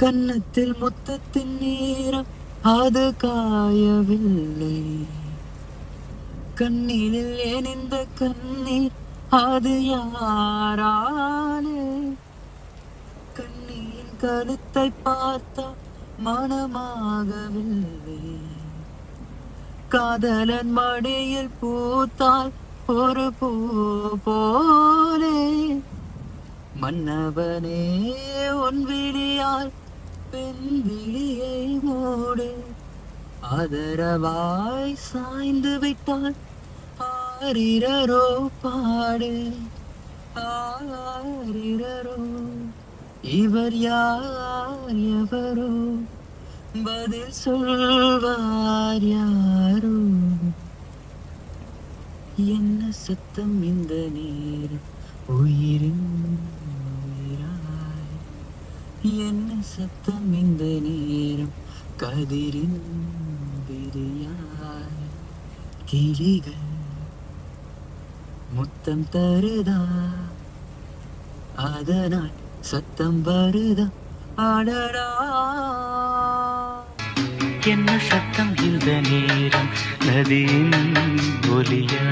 கன்னத்தில் முத்தத்தின் நேரம் அது காயவில்லை. கண்ணீரில் ஏன் இந்த கண்ணீர் அது யாராலே? கண்ணியின் கருத்தை பார்த்தா மனமாகவில்லை. காதலன் மடியில் பூத்தால் ஒரு பூ போலே. மன்னவனே உன் விழியால் பெண் விழியை மூடு. ஆதரவாய் சாய்ந்து விட்டால் ஆரிரரோ பாடு. ஆரிரரோ இவர் யார் எவரோ பதில் சொல்வார் யாரோ. என்ன சத்தம் இந்த நேரம் உயிரின் உயிராய். என்ன சத்தம் இந்த நேரம் கதிரின் விரியாய். கிளிகள் முத்தம் தருதா அதனால் சத்தம் வருதா? அடடா என்ன சத்தம் இந்த நேரம் நதியின் ஒலியா.